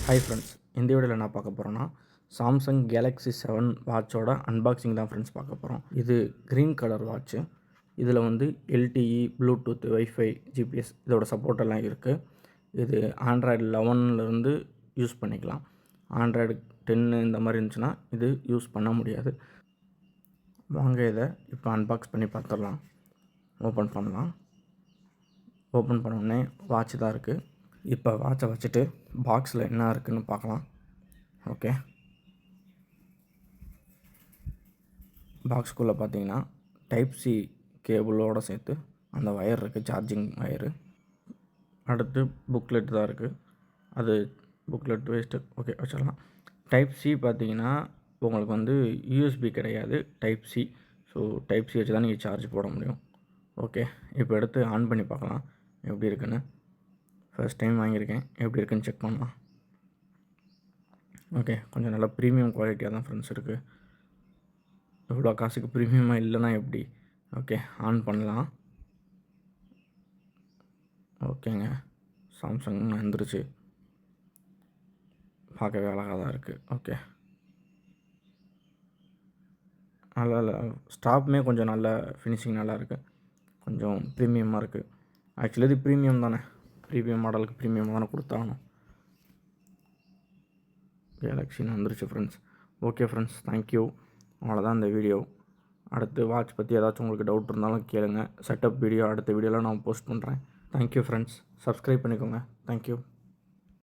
Hi friends, இந்த வீடியோவில் என்ன பார்க்க போகிறோன்னா சாம்சங் கேலக்ஸி 7 வாட்சோட அன்பாக்சிங் தான் ஃப்ரெண்ட்ஸ் பார்க்க போகிறோம். இது க்ரீன் கலர் வாட்ச்சு. இதில் வந்து எல்டிஇ, ப்ளூடூத், வைஃபை, ஜிபிஎஸ் இதோட சப்போர்ட் எல்லாம் இருக்குது. இது ஆண்ட்ராய்டு 11லேருந்து யூஸ் பண்ணிக்கலாம். ஆண்ட்ராய்டு 10 இந்த மாதிரி இருந்துச்சுன்னா இது யூஸ் பண்ண முடியாது. வாங்க இதை இப்போ அன்பாக்ஸ் பண்ணி பார்த்துடலாம். ஓப்பன் பண்ணலாம். ஓப்பன் பண்ணோடனே வாட்ச் தான் இருக்குது. இப்போ வாட்சை வச்சுட்டு பாக்ஸில் என்ன இருக்குதுன்னு பார்க்கலாம். ஓகே, பாக்ஸ்குள்ளே பார்த்தீங்கன்னா டைப் சி கேபிளோடு சேர்த்து அந்த ஒயர் இருக்குது, சார்ஜிங் ஒயரு. அடுத்து புக்லெட் தான் இருக்குது. அது புக்லெட் வேஸ்ட்டு, ஓகே வச்சிடலாம். டைப் சி பார்த்தீங்கன்னா உங்களுக்கு வந்து யூஎஸ்பி கிடையாது, type C. So type C வச்சு தான் நீங்கள் சார்ஜ் போட முடியும். ஓகே, இப்போ எடுத்து ஆன் பண்ணி பார்க்கலாம் எப்படி இருக்குன்னு. ஃபர்ஸ்ட் டைம் வாங்கியிருக்கேன், எப்படி இருக்குன்னு செக் பண்ணலாம். ஓகே, கொஞ்சம் நல்லா ப்ரீமியம் குவாலிட்டியாக தான் ஃப்ரெண்ட்ஸ் இருக்குது. இவ்வளோ காசுக்கு ப்ரீமியமாக இல்லைனா எப்படி? ஓகே, ஆன் பண்ணலாம். ஓகேங்க, சாம்சங் வந்துருச்சு. பார்க்கவே அழகாக தான் இருக்குது. ஓகே, நல்லா ஸ்டாப்புமே கொஞ்சம் நல்ல ஃபினிஷிங் நல்லா இருக்குது, கொஞ்சம் ப்ரீமியமாக இருக்குது. ஆக்சுவலி இது ப்ரீமியம் தானே, ப்ரீமியம் மாடலுக்கு ப்ரீமியம் தானே கொடுத்தாகணும். கேலக்ஸின்னு வந்துருச்சு ஃப்ரெண்ட்ஸ். Okay friends, thank you. அவ்வளோதான் இந்த வீடியோ. அடுத்து வாட்ச் பற்றி ஏதாச்சும் உங்களுக்கு டவுட் இருந்தாலும் கேளுங்க. செட்டப் வீடியோ அடுத்த வீடியோவில் நான் போஸ்ட் பண்ணுறேன். தேங்க்யூ ஃப்ரெண்ட்ஸ், சப்ஸ்கிரைப் பண்ணிக்கோங்க. தேங்க்யூ.